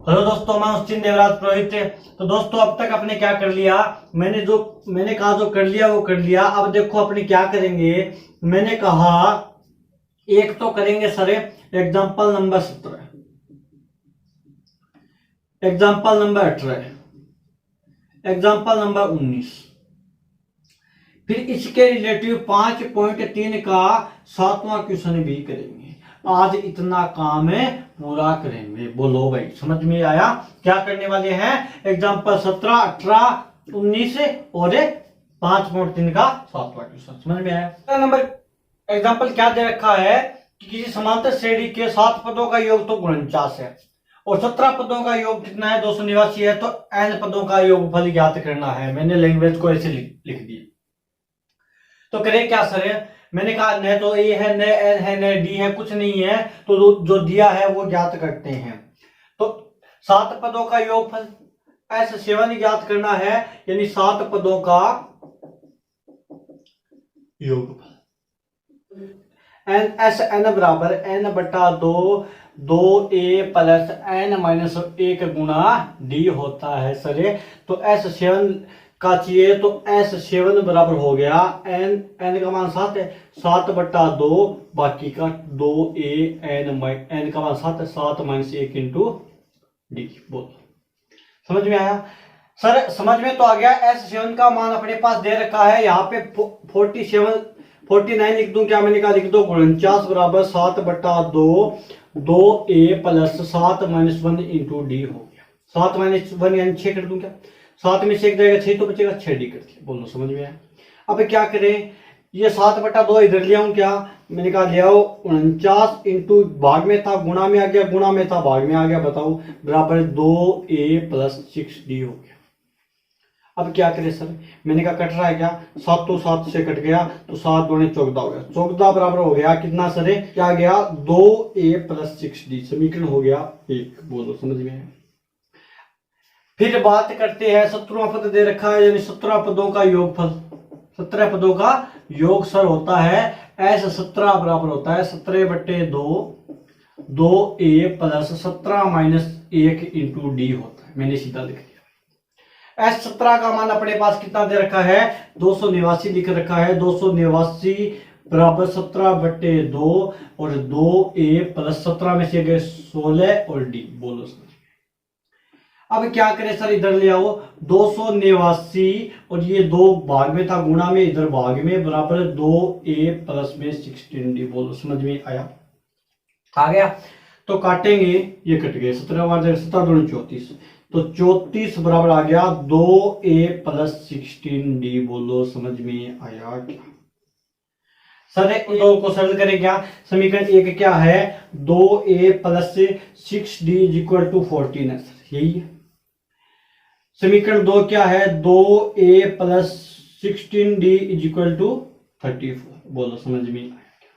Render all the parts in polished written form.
Hello दोस्तों, मैं उच्चिन देवराज पुरोहित। तो दोस्तों, अब तक आपने क्या कर लिया, मैंने कहा जो कर लिया वो कर लिया। अब देखो अपने क्या करेंगे। मैंने कहा एक तो करेंगे sir example number 17, example number 18, example number 19, फिर इसके रिलेटिव 5.3 का 7वां क्वेश्चन भी करेंगे। आज इतना काम है पूरा करेंगे। बोलो भाई, समझ में आया क्या करने वाले हैं? एग्जाम्पल 17, 18, 19 और 5.3 का 7वां क्वेश्चन। समझ में आया? नंबर एग्जाम्पल क्या दे रखा है कि किसी समांतर श्रेणी के 7 पदों का योग तो 49 है और 17 पदों का योग कितना है? 289 है। तो n पदों का योगफल ज्ञात करना है। मैंने लैंग्वेज को ऐसे लिख दिया। तो करें क्या सर? मैंने कहा न तो ए है, न एन है, न डी है, कुछ नहीं है। तो जो दिया है वो ज्ञात करते हैं। तो 7 पदों का योगफल S7 ज्ञात करना है, यानी 7 पदों का योगफल SN बराबर n बटा 2a प्लस n माइनस 1 गुणा d होता है सर। तो S7 का चाहिए तो S7 बराबर हो गया n का मान 7 है, 7 बटा 2 बाकी का 2a n का मान 7 है, 7 माइनस 1 इंटू डी। बोलो समझ में आया सर? समझ में तो आ गया। S7 का मान अपने पास दे रखा है। यहाँ पे 49 लिख दूं क्या? मैंने कहा लिख दो 49 बराबर 7 बटा 2a plus 7 minus 1 into D हो गया। 7 माइनस 1 यानी 6 कर दूं क्या? 7 में से 1 जाएगा 6 तो बचेगा 6 डी कर दिया। बोलो समझ में आया? अब क्या करें? ये 7 बटा 2 इधर ले आऊं क्या? मैंने कहा ले आओ। 49 इंटू भाग में था गुणा में आ गया, गुणा में था भाग में आ गया। बताओ बराबर 2a प्लस 6d हो गया। अब क्या करें सर? मैंने कहा कट रहा है क्या? 7 तो 7 से कट गया तो 7 दूनी 14 हो गया। 14 बराबर हो गया कितना सर? क्या गया? 2a plus 6d। समीकरण हो गया 1। बोलो समझ में आया? फिर बात करते हैं 17वां पद दे रखा है, यानी 17 पदों का योगफल। 17 पदों का योग सर होता है S17 बराबर होता है 17 बटे 2a plus 17 minus 1 into D होता है। मैंने सीधा लिख दिया। S17 का मान अपने पास कितना दे रखा है? 289 लिख रखा है। 289 बराबर 17 बटे 2 और 2a प्लस 17 में से गए 16 और डी। बोलो सर। अब क्या करें सर? इधर ले आओ 289 और ये 2 भाग में था गुणा में, इधर भाग में, बराबर 2a प्लस में 16d। बोलो समझ में आया? आ गया? तो काटेंगे, ये कट गए। 17 बार 17 दूनी 34 तो 34 बराबर आ गया 2a प्लस 16d। बोलो समझ में आया क्या सर? दो को सरल करें क्या? समीकरण 1 क्या है? 2a plus 6d equal to 14 है सर, यही है। समीकरण 2 क्या है? 2a plus 16d is equal to 34। बोलो समझ में आया क्या?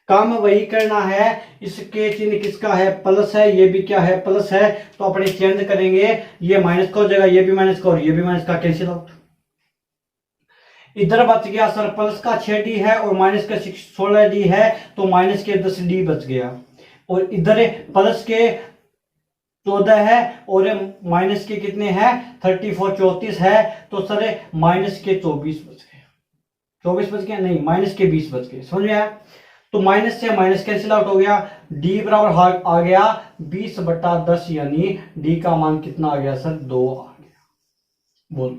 काम वही करना है। इसके चिन्ह किसका है? प्लस है। ये भी क्या है? प्लस है। तो अपने चेंज करेंगे, ये माइनस का हो जाएगा, ये भी माइनस का और ये भी माइनस का, कैंसिल आउट। इधर बच गया सर प्लस का 6d है और माइनस का 16d है, तो माइनस के 10d बच गया। और इधर प्लस के 14 है और माइनस के कितने हैं? 34, 34 है। तो सर माइनस के 24 बच गए। 24 बच गए नहीं, माइनस के 20 बच गए। समझ में आया? तो माइनस से माइनस कैंसिल आउट हो गया। डी बराबर आ गया 20 बटा 10, यानी डी का मान कितना आ गया सर? 2 आ गया। बोलो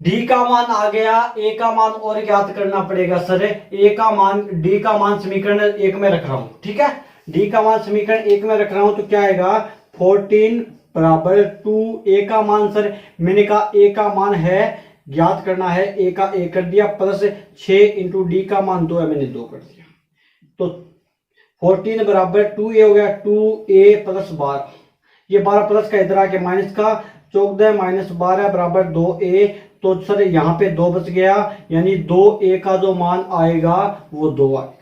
डी का मान आ गया। ए का मान और ज्ञात करना पड़ेगा सर। ए का मान, डी का मान समीकरण 1 में रख रहा हूं, ठीक है? डी का मान समीकरण 1 में रख रहा हूं तो क्या आएगा? 14 बराबर 2। ए का मान सर, मैंने कहा ए का मान है ज्ञात करना है। ए का 1 कर दिया प्लस 6 इंटू डी का मान 2 है, मैंने 2 कर दिया। तो 14 बराबर 2a हो गया। 2a प्लस 12, ये 12 प्लस का इधर आके माइनस का 14 माइनस 12 बराबर 2a। तो सर यहाँ पे 2 बच गया, यानी 2a का जो मान आएगा वो 2 आएगा।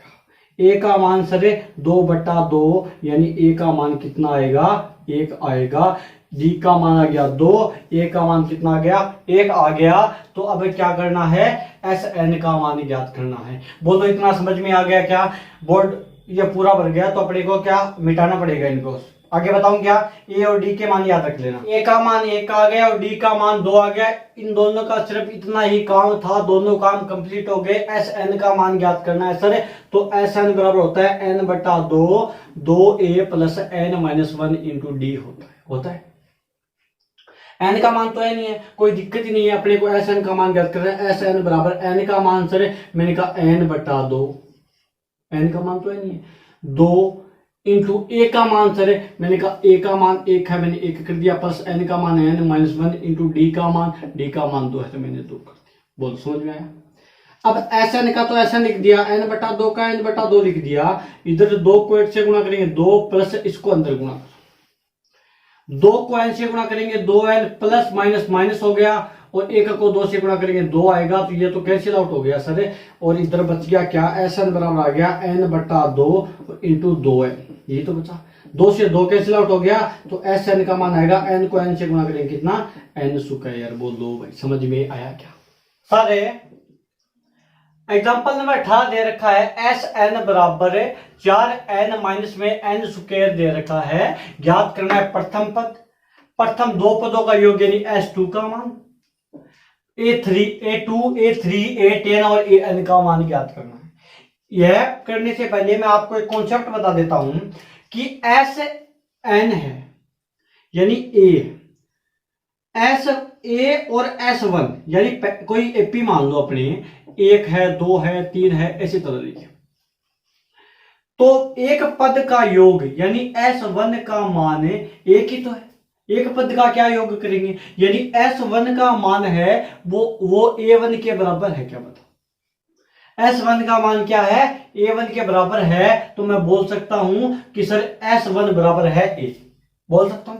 a का मान सर 2 बटा 2, यानी a का मान कितना आएगा? 1 आएगा। d का मान आ गया 2, a का मान कितना आ गया? 1 आ गया। तो अब क्या करना है? Sn का मान ज्ञात करना है। बोलो इतना समझ में आ गया क्या? बोर्ड ये पूरा भर गया तो अपने को क्या मिटाना पड़ेगा? इनको आगे बताऊं क्या, ए और डी के मान याद रख लेना। ए का मान 1 आ गया और डी का मान 2 आ गया। इन दोनों का सिर्फ इतना ही काम था, दोनों काम कंप्लीट हो गए। एस एन का मान ज्ञात करना है सर। तो एस एन बराबर होता है एन बटा 2 A plus N minus 1 into D होता है। एन का मान तो है नहीं है, कोई दिक्कत ही नहीं है, अपने को एस एन का मान ज्ञात कर रहे हैं। एस एन बराबर एन का मान सर मैंने कहा एन बटा 2, एन का मान तो है नहीं है, 2 इंटू ए का मान सर मैंने कहा ए का मान 1 है, मैंने 1 कर दिया, प्लस एन का मान है एन माइनस 1 इंटू डी का मान 2 है तो मैंने 2 कर दिया। बोल समझ में आया। अब एस एन का तो ऐसा लिख दिया, एन बटा 2 का एन बटा 2 लिख दिया। इधर 2 को 1 से गुणा करेंगे 2 प्लस इसको अंदर गुणा करो, 2 को एन से गुणा करेंगे 2n प्लस माइनस माइनस हो गया और 1 को 2 से गुणा करेंगे 2 आएगा, तो ये तो कैंसिल आउट हो गया सर। और इधर बच गया क्या, एस एन बराबर आ गया एन बटा 2 इंटू 2n, यही तो बचा। 2 से 2 कैंसिल आउट हो गया तो एस एन का मान आएगा, एन को एन से गुणा करेंगे कितना, एन स्क्वायर। बोलो भाई समझ में आया क्या सारे। एग्जाम्पल नंबर 18 दे रखा है एस एन बराबर 4n माइनस में एन स्क्वायर दे रखा है। ज्ञात करना है प्रथम पद, प्रथम दो पदों का योग यानी S2 का मान, A3 A2 A3 A10 और AN का मान ज्ञात करना है। यह करने से पहले मैं आपको एक कॉन्सेप्ट बता देता हूं कि SN है यानी A, S A और S1 यानी कोई एपी मान लो अपने, 1 है 2 है 3 है ऐसी तरह लिखिए। तो एक पद का योग यानी S1 का मान एक ही तो है, एक पद का क्या योग करेंगे, यानी S1 का मान है वो A1 के बराबर है क्या, बताओ। S1 का मान क्या है, A1 के बराबर है, तो मैं बोल सकता हूं कि सर S1 बराबर है A, बोल सकता हूं।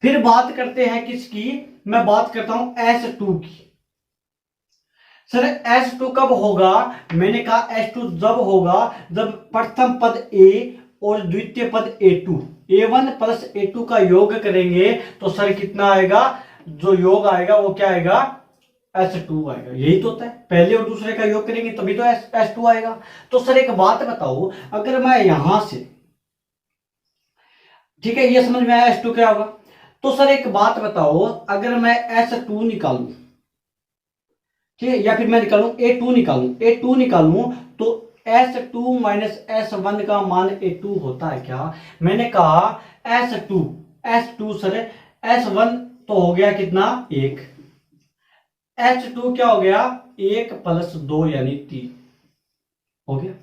फिर बात करते हैं किसकी, मैं बात करता हूं S2 की। सर S2 कब होगा, मैंने कहा S2 जब होगा जब प्रथम पद A और द्वितीय पद A2, A1 प्लस A2 का योग करेंगे तो सर कितना आएगा, जो योग आएगा वो क्या आएगा, S2 आएगा। यही तो होता है, पहले और दूसरे का योग करेंगे तभी तो S2 आएगा। तो सर एक बात बताओ, अगर मैं यहां से, ठीक है ये समझ में आया S2 क्या होगा, तो सर एक बात बताओ, अगर मैं S2 निकालूं, ठीक है, या फिर मैं निकालूं A2 निकालूं तो S2 माइनस S1 का मान A2 होता है क्या। मैंने कहा S2 सर S1 तो हो गया कितना 1, S2 क्या हो गया 1 प्लस 2 यानी 3 हो गया।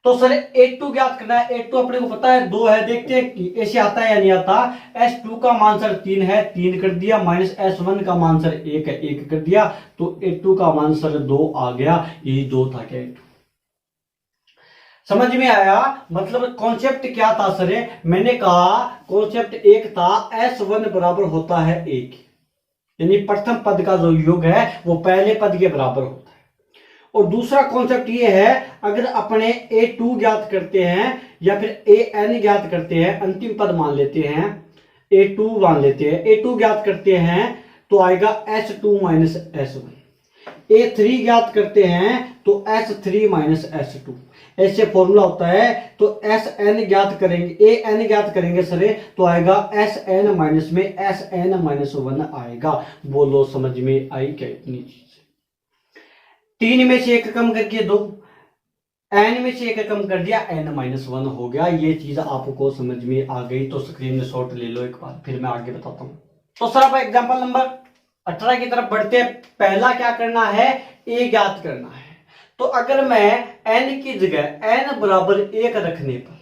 तो सर A2 ज्ञात करना है, A2 अपने को पता है 2 है, देखते हैं कि ऐसे आता है या नहीं आता। S2 का मान सर 3 है, 3 कर दिया, माइनस S1 का मान सर 1 है, 1 कर दिया, तो A2 का मान सर 2 आ गया। यही 2 था क्या A2, समझ में आया। मतलब कॉन्सेप्ट क्या था सर, मैंने कहा कॉन्सेप्ट एक था S1 बराबर होता है 1, यानी प्रथम पद का जो योग है वो पहले पद के बराबर होता है। और दूसरा कॉन्सेप्ट ये है, अगर अपने A2 ज्ञात करते हैं या फिर AN ज्ञात करते हैं, अंतिम पद मान लेते हैं A2 मान लेते हैं, A2 ज्ञात करते हैं तो आएगा S2 माइनस S1। A3 ज्ञात करते हैं तो S3 माइनस S2, ऐसे फॉर्मूला होता है। तो SN ज्ञात करेंगे, AN ज्ञात करेंगे सर तो आएगा SN माइनस में SN माइनस 1 आएगा। बोलो समझ में आई क्या इतनी चीज, 3 में से 1 कम करके 2, n में से 1 कम कर दिया, n माइनस 1 हो गया। ये चीज आपको समझ में आ गई तो स्क्रीन शॉट ले लो एक बार, फिर मैं आगे बताता हूं। तो सर आप एग्जांपल नंबर 18 की तरफ बढ़ते हैं। पहला क्या करना है, a ज्ञात करना है। तो अगर मैं n की जगह n बराबर 1 रखने पर,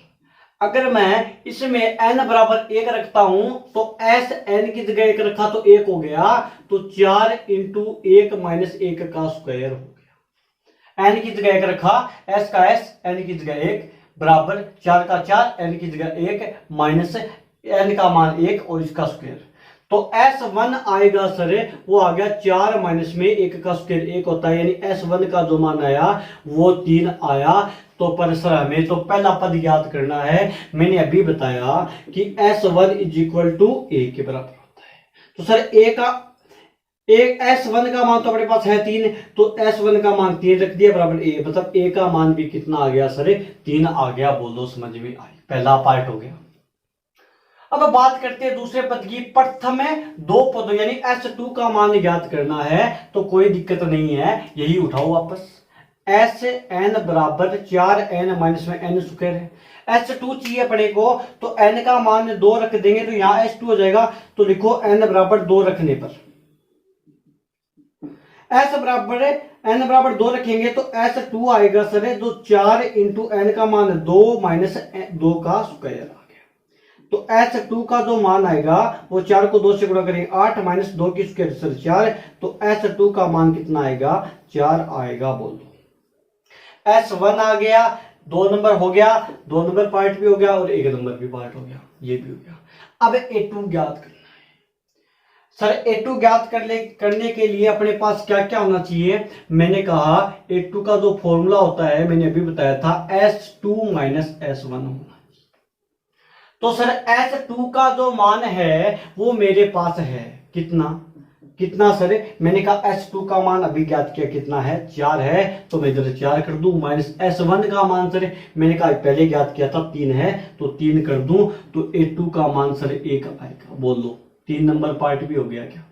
अगर मैं इसमें n बराबर 1 रखता हूं तो s n की जगह 1 रखा तो 1 हो गया, तो 4 इंटू 1 माइनस 1 का स्क्वायर हो गया। n की जगह 1 रखा, s का s, n की जगह 1 बराबर 4 का 4, n की जगह 1 माइनस n का मान 1 और इसका स्क्वायर। तो S1 आएगा सर वो आ गया 4 माइनस में 1 का स्क्वायर 1 होता है, यानी S1 का जो मान आया वो 3 आया। तो पर सर हमें तो पहला पद याद करना है। मैंने अभी बताया कि S1 is equal to A के बराबर होता है। तो सर S1 का मान तो अपने पास है 3, तो S1 का मान 3 रख दिया बराबर A, मतलब A का मान भी कितना आ गया सर 3 आ गया। बोलो समझ में आई, पहला पार्ट हो गया। अब बात करते हैं दूसरे पद की। प्रथम में दो पदों यानी S2 का मान ज्ञात करना है, तो कोई दिक्कत नहीं है, यही उठाओ वापस। Sn बराबर 4n माइनस में n स्क्वायर है। S2 चाहिए अपने को, तो n का मान 2 रख देंगे तो यहां S2 हो जाएगा। तो लिखो n बराबर 2 रखने पर S बराबर n बराबर 2 रखेंगे तो S2 आएगा सर, तो 4 इंटू n का मान 2 माइनस 2 का स्क्वायर आ गया। तो S2 का जो मान आएगा वो 4 को 2 से गुणा करेंगे, 8 माइनस 2 की स्क्वायर सर 4। तो S2 का मान कितना आएगा, 4 आएगा। बोल दो S1 आ गया, 2 नंबर हो गया, 2 नंबर पार्ट भी हो गया और 1 नंबर भी पार्ट हो गया, ये भी हो गया। अब A2 ज्ञात करना है सर। A2 ज्ञात करने के लिए अपने पास क्या क्या होना चाहिए। मैंने कहा A2 का जो फॉर्मूला होता है, मैंने अभी बताया था, S2 माइनस S1 होना। तो सर S2 का जो मान है वो मेरे पास है कितना कितना सर, मैंने कहा S2 का मान अभी ज्ञात किया कितना है, 4 है, तो मैं इधर 4 कर दूं। माइनस S1 का मान सर मैंने कहा पहले ज्ञात किया था 3 है, तो 3 कर दूं। तो A2 का मान सर 1 आएगा। बोल दो 3 नंबर पार्ट भी हो गया क्या।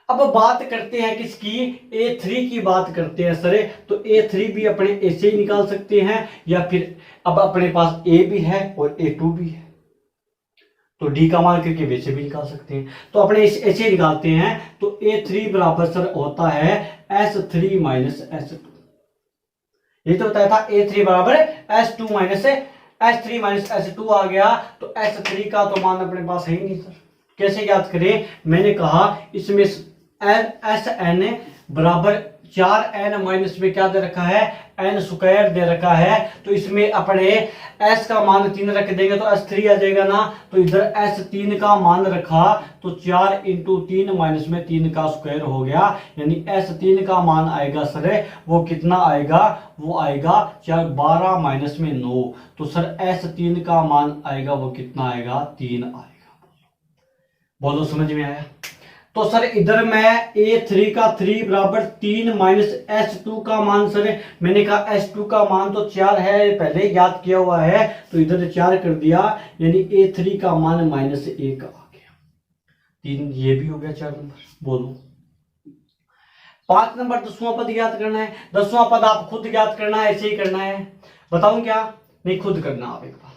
अब बात करते हैं किसकी, A3 की बात करते हैं सर। तो A3 भी अपने ऐसे ही निकाल सकते हैं, या फिर अब अपने पास A भी है और A2 भी है, तो D का मान करके वैसे भी निकाल सकते हैं। तो अपने ऐसे निकालते हैं। तो A3 बराबर सर होता है S3 माइनस S2। ये तो बताया था A3 बराबर S2 minus S3 minus S2 आ गया। तो S3 का तो मान अपने पास है ही नहीं सर, कैसे ज्ञात करें। मैंने कहा इसमें Sn बराबर 4n माइनस में क्या दे रखा है, n स्क्वायर दे रखा है। तो इसमें अपने s का मान 3 रख देंगे तो S3 आ जाएगा ना। तो इधर S3 का मान रखा तो 4 इंटू 3 माइनस में 3 का स्क्वायर हो गया, यानी S3 का मान आएगा सर वो कितना आएगा, वो आएगा 4 12 माइनस में 9। तो सर S3 का मान आएगा वो कितना आएगा, 3 आएगा। बोलो समझ में आया। तो सर इधर मैं A3 का 3 बराबर 3 माइनस S2 का मान सर, मैंने कहा S2 का मान तो 4 है, पहले ज्ञात किया हुआ है, तो इधर 4 कर दिया, यानी A3 का मान माइनस 1 आ गया। 3 ये भी हो गया 4 नंबर। बोलो 5 नंबर 10वां पद ज्ञात करना है। 10वां पद आप खुद ज्ञात करना है, ऐसे ही करना है। बताऊं क्या, नहीं खुद करना आप एक बार,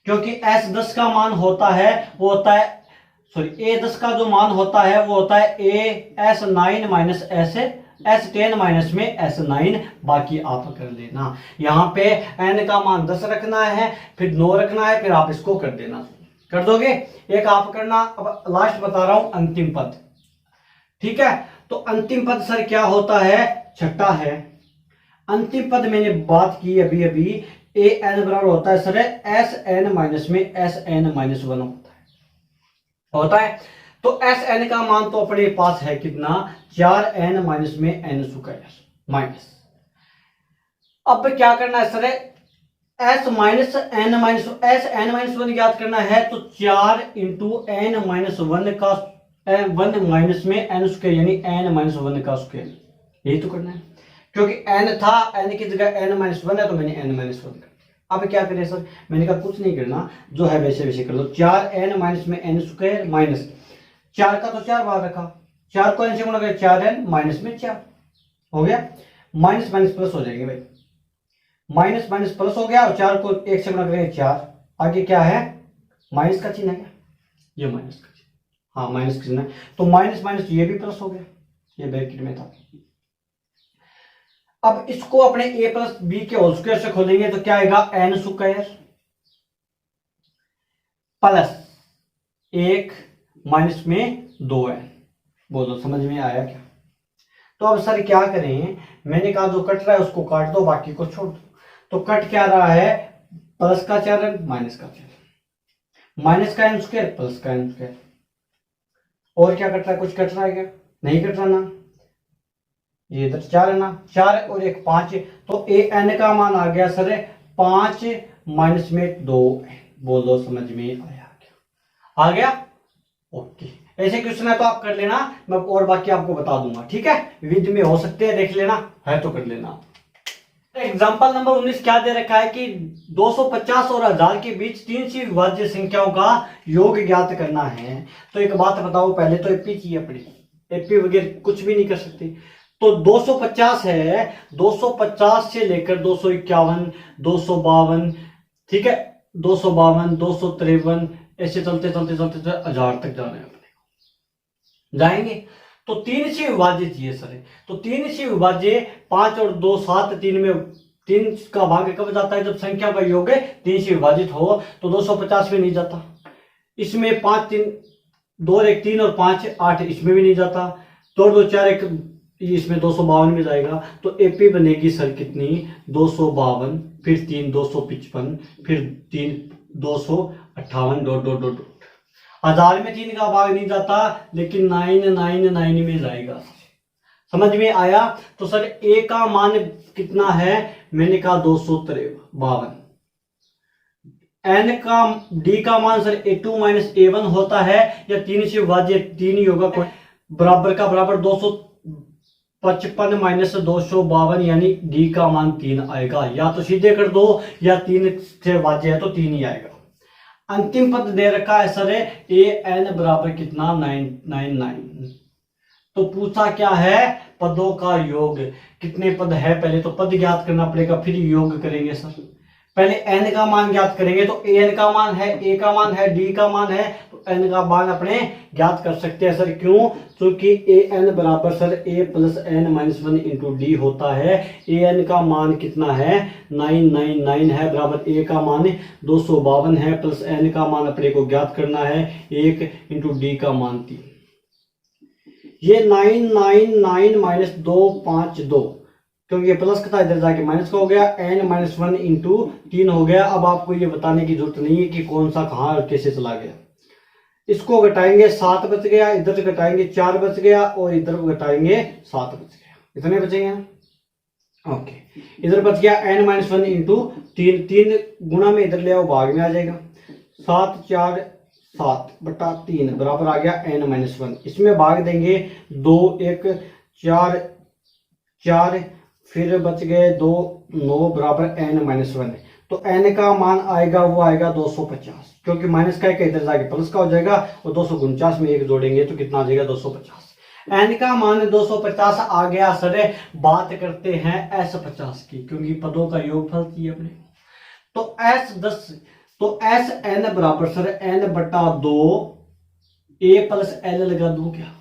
क्योंकि S10 का मान होता है वो होता है, सॉरी A10 का जो मान होता है वो होता है S9 माइनस S10 माइनस में S9। बाकी आप कर लेना। यहाँ पे n का मान 10 रखना है, फिर 9 रखना है, फिर आप इसको कर देना, कर दोगे। एक आप करना। अब लास्ट बता रहा हूं अंतिम पद, ठीक है। तो अंतिम पद सर क्या होता है, छठा है। अंतिम पद मैंने बात की अभी अभी, an बराबर होता है सर Sn माइनस में Sn माइनस 1 होता है। तो Sn का मान तो अपने पास है कितना, 4n माइनस में n स्क्वायर माइनस। अब क्या करना है सर, Sn माइनस 1 ज्ञात करना है। तो 4 इंटू n माइनस 1 का 1 माइनस में n स्क्वायर, यानी n माइनस 1 का स्क्वायर, यही तो करना है। क्योंकि n था, n की जगह n माइनस 1 है, तो मैंने n माइनस 1 कर दिया। अब क्या करें सर, मैंने कहा कुछ नहीं करना, जो है वैसे वैसे कर लो। 4n माइनस में n स्क्वायर माइनस 4 का तो 4 बार रखा, 4 को n से गुणा करें 4n माइनस में 4 हो गया। माइनस माइनस प्लस हो जाएंगे भाई, माइनस माइनस प्लस हो गया, और 4 को 1 से गुणा करेंगे 4। आगे क्या है, माइनस का चिन्ह है क्या, ये माइनस का चिन्ह, हाँ माइनस का चिन्ह है। तो माइनस माइनस ये भी प्लस हो गया, ये ब्रैकेट में था। अब इसको अपने a प्लस बी के होल स्क्वायर से खोलेंगे तो क्या आएगा, n स्क्वायर प्लस 1 माइनस में 2n। बोलो समझ में आया क्या। तो अब सर क्या करें, मैंने कहा जो कट रहा है उसको काट दो, बाकी को छोड़ दो। तो कट क्या रहा है, प्लस का 4n माइनस का 4n, माइनस का n स्क्वायर प्लस का n स्क्वायर। और क्या कट रहा है, कुछ कट रहा है क्या, नहीं कट रहा ना। ये इधर 4 है ना, 4 और 1 5, तो an का मान आ गया सर 5 माइनस में 2। बोलो समझ में आया क्या, आ गया। ओके, ऐसे क्वेश्चन है तो आप कर लेना, मैं और बाकी आपको बता दूंगा, ठीक है। विद में हो सकते हैं, देख लेना है तो कर लेना। एग्जाम्पल नंबर 19 क्या दे रखा है कि 250 और 1000 के बीच 3 से विभाज्य संख्याओं का योग ज्ञात करना है। तो एक बात बताओ, पहले तो एपी चाहिए अपनी, एपी वगैरह कुछ भी नहीं कर सकते। तो 250 है, 250 से लेकर 251, 252, ठीक है, 252, 253, ऐसे चलते चलते चलते चलते 1000 तक जाना है अपने, जाएंगे। तो 3 से विभाज्य चाहिए सर। तो 3 से विभाज्य 5 और 2 7, 3 में 3 का भाग कब जाता है, जब संख्या का योग 3 से विभाजित हो। तो 250 में नहीं जाता, इसमें 5 3 2 1 3 और 5 8, इसमें भी नहीं जाता। 2 2 4 1, इसमें 252 में जाएगा। तो एपी बनेगी सर कितनी, 252, फिर 3 255, फिर 3 258, डॉट डॉट डॉट। 1000 में 3 का भाग नहीं जाता, लेकिन 999 में जाएगा। समझ में आया। तो सर ए का मान कितना है, मैंने कहा 253। एन का डी का मान सर A2 - A1 होता है, या 3 से विभाज्य 3 ही होगा, बराबर का बराबर 255 - 252, यानी डी का मान 3 आएगा। या तो सीधे कर दो, या 3 से विभाज्य है तो 3 ही आएगा। अंतिम पद दे रखा है सर ए एन बराबर कितना, 999। तो पूछा क्या है, पदों का योग। कितने पद है, पहले तो पद ज्ञात करना पड़ेगा, फिर योग करेंगे सर। पहले एन का मान ज्ञात करेंगे। तो ए एन का मान है, ए का मान है, डी का मान है, तो एन का मान अपने ज्ञात कर सकते हैं सर। क्यों, क्योंकि ए एन बराबर sir A plus N minus 1 into D होता है। ए एन का मान कितना है, 999 है, बराबर ए का मान 252 है, प्लस एन का मान अपने को ज्ञात करना है 1 इंटू डी का मान 3। ये 999 - 252, क्योंकि ये प्लस का था इधर जाके माइनस का हो गया, n-1 इंटू 3 हो गया। अब आपको ये बताने की जरूरत नहीं है कि कौन सा कहाँ और कैसे चला गया। इसको घटाएंगे 7 बच गया, इधर से घटाएंगे 4 बच गया, और इधर घटाएंगे 7 बच गया। इतने बचेंगे, ओके। इधर बच गया n-1 इंटू 3, 3 गुणा में इधर ले आओ, भाग में आ जाएगा। 7 4 7 बटा 3 बराबर आ गया n-1। इसमें भाग देंगे 2 1 4 4, फिर बच गए 2 9 बराबर n-1। तो n का मान आएगा, वो आएगा 250, क्योंकि माइनस का इधर जाके प्लस का हो जाएगा, और 249 में 1 जोड़ेंगे तो कितना आ जाएगा, 250। n का मान 250 आ गया सर। बात करते हैं s50 की, क्योंकि पदों का योगफल चाहिए अपने। तो s10, तो एस एन बराबर सर n बटा 2 a प्लस l लगा दूं क्या,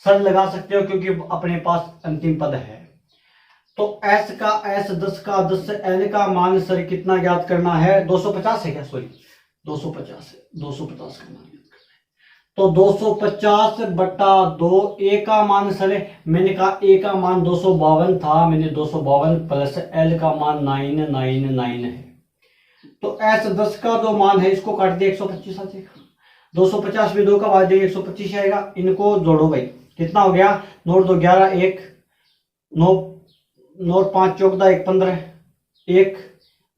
सर लगा सकते हो, क्योंकि अपने पास अंतिम पद है। तो s का s 10 का 10, n का मान सर कितना ज्ञात करना है, 250 है क्या, सॉरी 250 है, 250 का मान ज्ञात करना है। तो 250 बटा 2, a का मान सर मैंने कहा a का मान 252 था, मैंने 252 प्लस l का मान 999 है। तो s 10 का जो मान है, इसको काट दिया 125 आ जाएगा। 250 में 2 का भाग देंगे 125 आएगा। इनको जोड़ो भाई, कितना हो गया, 9 2 11 1 9 9 5 14 1 15 1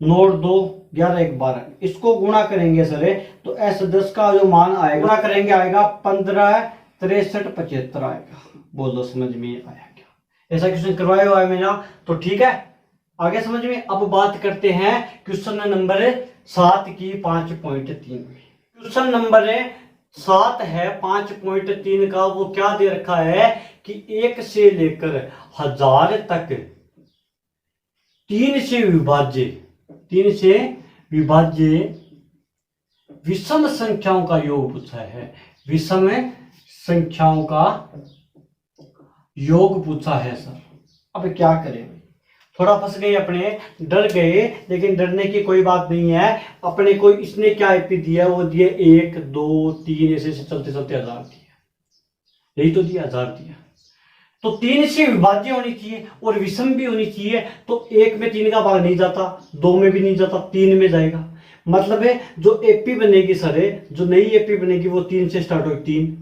9 2 11 1 12। इसको गुणा करेंगे सर, तो s10 का जो मान आएगा, गुणा करेंगे आएगा 15 63 75 आएगा। बोल दो समझ में आया क्या, ऐसा क्वेश्चन करवाया हुआ है मेरा, तो ठीक है, आगे समझ में। अब बात करते हैं क्वेश्चन नंबर 7 की 5.3 में। क्वेश्चन नंबर 7 है 5.3 का। वो क्या दे रखा है कि 1 से लेकर 1000 तक 3 से विभाज्य विषम संख्याओं का योग पूछा है। विषम संख्याओं का योग पूछा है सर। अब क्या करें, थोड़ा फंस गए अपने, डर गए, लेकिन डरने की कोई बात नहीं है। अपने को इसने क्या एपी दिया, वो दिया 1 2 3, ऐसे चलते चलते 1000 दिया, यही तो दिया, 1000 दिया। तो 3 से विभाज्य होनी चाहिए और विषम भी होनी चाहिए। तो 1 में 3 का भाग नहीं जाता, 2 में भी नहीं जाता, 3 में जाएगा। मतलब है जो एपी बनेगी सर, जो नई एपी बनेगी वो 3 से स्टार्ट होगी, 3,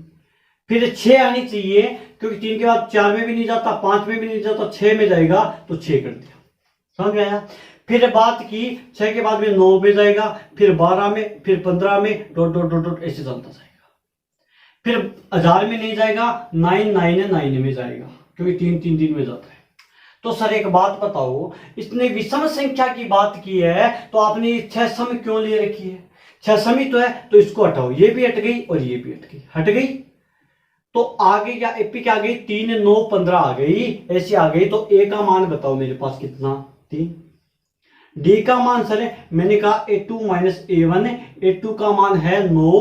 फिर 6 आनी चाहिए, क्योंकि 3 के बाद 4 में भी नहीं जाता, 5 में भी नहीं जाता, 6 में जाएगा, तो 6 कर दिया, समझ में आया। फिर बात की 6 के बाद में 9 में जाएगा, फिर 12 में, फिर 15 में, डॉट डॉट डॉट डॉट ऐसे चलता जाएगा। फिर 1000 में नहीं जाएगा, 999 में जाएगा, क्योंकि 3 3 3 में जाता है। तो सर एक बात बताओ, इसने विषम संख्या की बात की है तो आपने छह सम क्यों ले रखी है? छह समी तो है, तो इसको हटाओ, ये भी हट गई और ये भी हट गई। तो आगे क्या एपी क्या आ गई? 3 9 15 आ गई, ऐसी आ गई। तो ए का मान बताओ मेरे पास कितना? 3। डी का मान सर मैंने कहा A2 माइनस A1, A2 का मान है 9,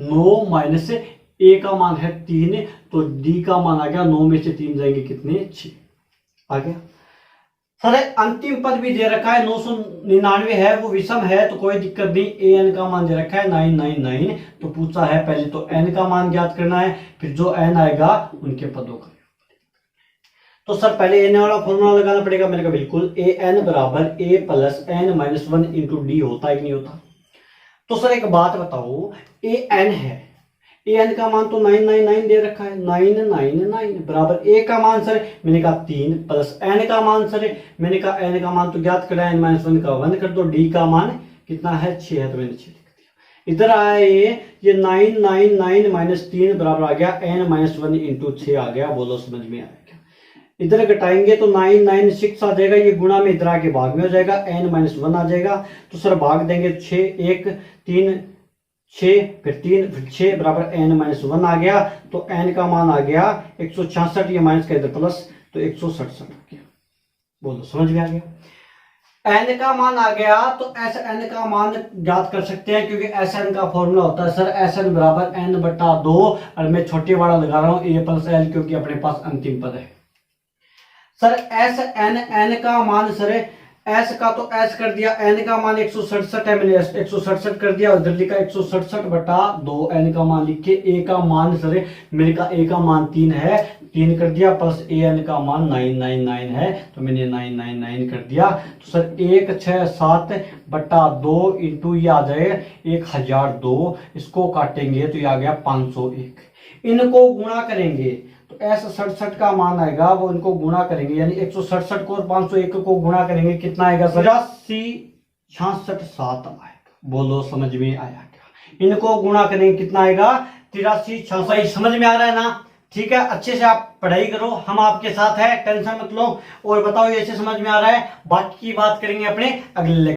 9 माइनस ए का मान है 3, तो डी का मान आ गया 9 में से 3 जाएंगे कितने? 6 आ गया। सर अंतिम पद भी दे रखा है 999 है, वो विषम है तो कोई दिक्कत नहीं। ए एन का मान दे रखा है 999, तो पूछा है पहले तो एन का मान ज्ञात करना है, फिर जो एन आएगा उनके पदों का। तो सर पहले एन वाला फॉर्मूला लगाना पड़ेगा। मैंने कहा बिल्कुल, ए एन बराबर A plus N minus 1 into D होता है कि नहीं होता? तो सर एक बात बताओ, ए एन है, ए एन का मान तो 999 दे रखा है, 999 बराबर ए का मान सर मैंने कहा 3 प्लस एन का मान सर मैंने कहा एन का मान तो ज्ञात करा, एन माइनस 1 का 1 कर दो, डी का मान कितना है? 6 है, तो मैंने 6 लिख दिया। इधर आया ये 999 माइनस 3 बराबर आ गया एन माइनस 1 इंटू 6 आ गया। बोलो समझ में आया क्या? इधर घटाएंगे तो 996 आ जाएगा, ये गुणा में इधर आके भाग में हो जाएगा, एन माइनस 1 आ जाएगा। तो सर भाग देंगे 6 1 3 6 फिर 3 फिर 6 बराबर एन माइनस 1 आ गया। तो एन का मान आ गया 166, ये माइनस का इधर प्लस, तो 167 आ गया। बोलो समझ में आ गया? एन का मान आ गया तो एस एन का मान ज्ञात कर सकते हैं, क्योंकि एस एन का फॉर्मूला होता है सर एस एन बराबर एन बटा 2, और मैं छोटे वाला लगा रहा हूं ए प्लस एल, क्योंकि अपने पास अंतिम पद है। सर एस एन एन का मान सर एस का तो एस कर दिया, एन का मान 167 है, मैंने 167 कर दिया, उधर लिखा 167 बटा 2, एन का मान लिख के ए का मान सर मेरे का ए का मान 3 है, 3 कर दिया, प्लस ए एन का मान 999 है, तो मैंने 999 कर दिया। तो सर 167 बटा 2 इंटू ये आ जाए 1002, इसको काटेंगे तो ये आ गया 501, इनको गुणा करेंगे तो एस 67 का मान आएगा, वो इनको गुणा करेंगे, यानी 167 को और 501 को गुणा करेंगे, कितना आएगा? 83 66 7 आएगा। बोलो समझ में आया क्या? इनको गुणा करेंगे कितना आएगा? 83 66। समझ में आ रहा है ना? ठीक है, अच्छे से आप पढ़ाई करो, हम आपके साथ है, टेंशन मत लो। और बताओ ये ऐसे समझ में आ रहा है? बाकी की बात करेंगे अपने अगले